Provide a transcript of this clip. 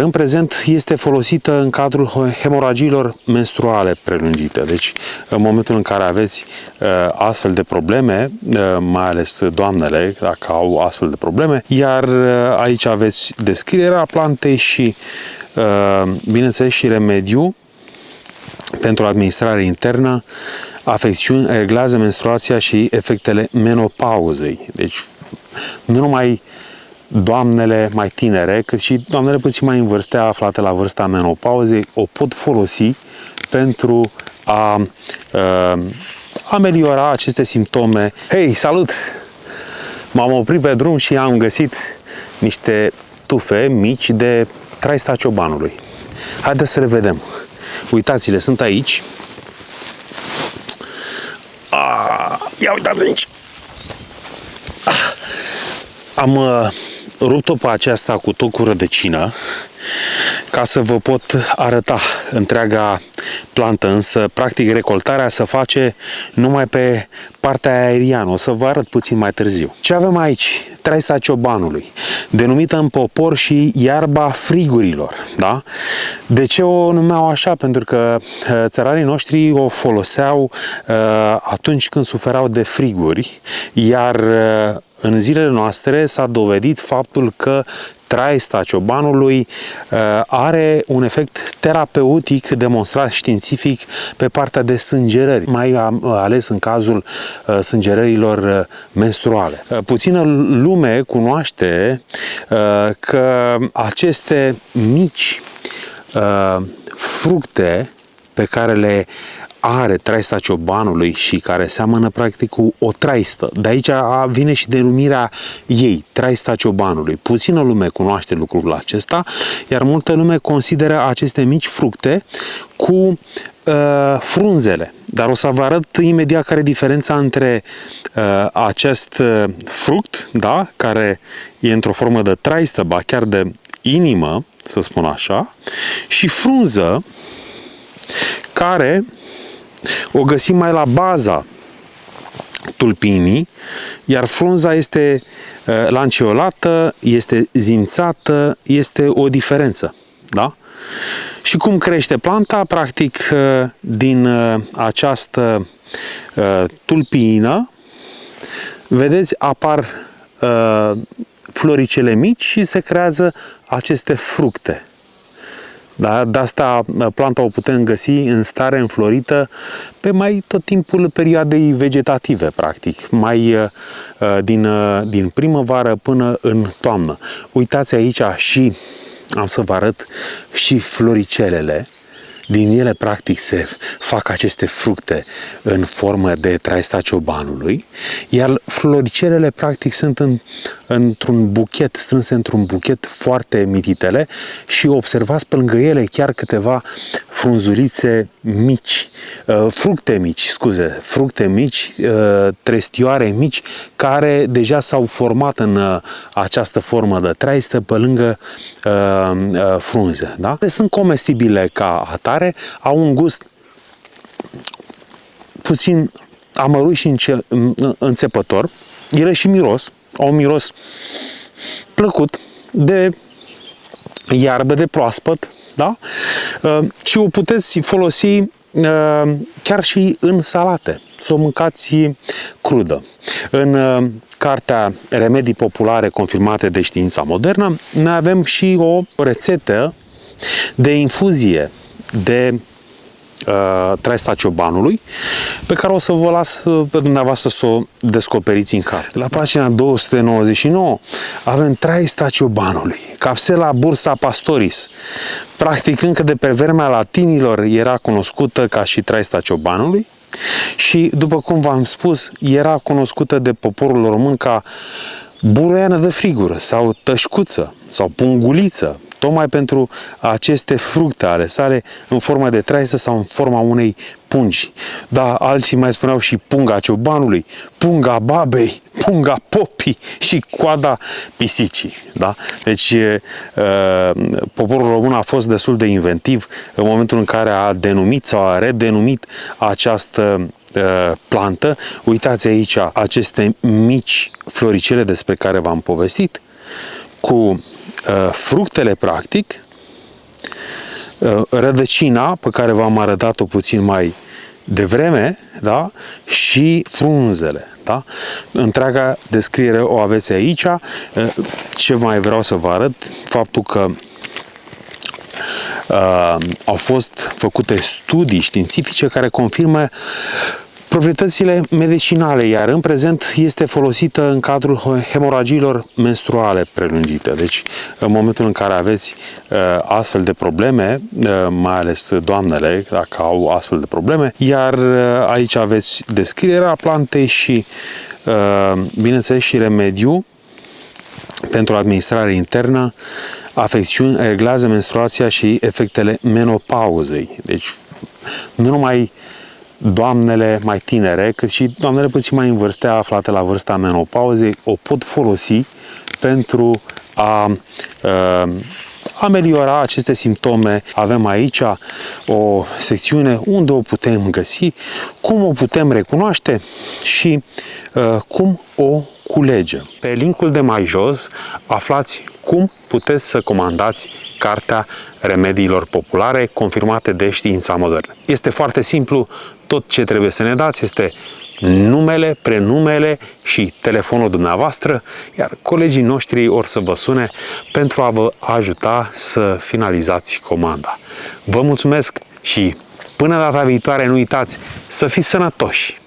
În prezent este folosită în cadrul hemoragiilor menstruale prelungite. Deci, în momentul în care aveți astfel de probleme, mai ales doamnele, dacă au astfel de probleme, iar aici aveți descrierea plantei și, bineînțeles, și remediu pentru administrare internă, afecțiuni, reglează menstruația și efectele menopauzei. Deci, nu numai doamnele mai tinere, cât și doamnele puțin mai în vârstă, aflate la vârsta menopauzei, o pot folosi pentru a ameliora aceste simptome. Hei, salut! M-am oprit pe drum și am găsit niște tufe mici de traista ciobanului. Haideți să le vedem. Uitați-le, sunt aici. Ia uitați aici! Am rupt-o pe aceasta cu tot cu rădăcină ca să vă pot arăta întreaga plantă, însă practic recoltarea se face numai pe partea aeriană. O să vă arăt puțin mai târziu. Ce avem aici? Traista ciobanului, denumită în popor și iarba frigurilor. Da? De ce o numeau așa? Pentru că țăranii noștri o foloseau atunci când suferau de friguri, iar în zilele noastre s-a dovedit faptul că traista ciobanului are un efect terapeutic demonstrat științific pe partea de sângerări, mai ales în cazul sângerărilor menstruale. Puțină lume cunoaște că aceste mici fructe pe care le are traista ciobanului și care seamănă practic cu o traistă. De aici vine și denumirea ei, traista ciobanului. Puțină lume cunoaște lucrul acesta, iar multă lume consideră aceste mici fructe cu frunzele. Dar o să vă arăt imediat care e diferența între acest fruct, da, care e într-o formă de traistă, ba chiar de inimă, să spun așa, și frunză, care o găsim mai la baza tulpinii, iar frunza este lanceolată, este zințată, este o diferență. Da? Și cum crește planta? Practic, din această tulpină, vedeți, apar floricele mici și se creează aceste fructe. Da? De asta planta o putem găsi în stare înflorită pe mai tot timpul perioadei vegetative, practic, mai din primăvară până în toamnă. Uitați aici și am să vă arăt și floricelele. Din ele, practic, se fac aceste fructe în formă de traista ciobanului, iar floricelele, practic, sunt într-un buchet, strânse într-un buchet foarte mititele și observați pe lângă ele chiar câteva frunzulițe mici, fructe mici, trestioare mici, care deja s-au format în această formă de traistă pe lângă frunze. Da? Sunt comestibile ca atare, au un gust puțin amărui și înțepător, ele și miros, au un miros plăcut de iarbă, de proaspăt, da? Și o puteți folosi chiar și în salate, să o mâncați crudă. În cartea Remedii populare confirmate de știința modernă, noi avem și o rețetă de infuzie de traista ciobanului, pe care o să vă las pe dumneavoastră să o descoperiți în carte. La pagina 299 avem traista ciobanului, Capsela bursa pastoris. Practic, încă de pe vremea latinilor era cunoscută ca și traista ciobanului și, după cum v-am spus, era cunoscută de poporul român ca buruiană de frigură sau tășcuță sau punguliță, tocmai pentru aceste fructe ale sale în formă de traistă sau în forma unei pungi. Da, alții mai spuneau și punga ciobanului, punga babei, punga popii și coada pisicii. Da? Deci poporul român a fost destul de inventiv în momentul în care a denumit sau a redenumit această plantă. Uitați aici aceste mici floricele despre care v-am povestit, cu fructele, practic, rădăcina pe care v-am arătat-o puțin mai devreme, da? Și frunzele. Da? Întreaga descriere o aveți aici. Ce mai vreau să vă arăt? Faptul că au fost făcute studii științifice care confirmă proprietățile medicinale, iar în prezent este folosită în cadrul hemoragiilor menstruale prelungite. Deci, în momentul în care aveți astfel de probleme, mai ales doamnele, dacă au astfel de probleme, iar aici aveți descrierea plantei și, bineînțeles, și remediu pentru administrare internă, afecțiuni, reglează menstruația și efectele menopauzei. Deci, nu numai doamnele mai tinere, cât și doamnele puțin mai în vârstă, aflate la vârsta menopauzei, o pot folosi pentru a ameliora aceste simptome. Avem aici o secțiune unde o putem găsi, cum o putem recunoaște și cum o culegem. Pe linkul de mai jos aflați cum puteți să comandați cartea remediilor populare confirmate de știința modernă. Este foarte simplu, tot ce trebuie să ne dați este numele, prenumele și telefonul dumneavoastră, iar colegii noștri or să vă sune pentru a vă ajuta să finalizați comanda. Vă mulțumesc și până data viitoare nu uitați să fiți sănătoși!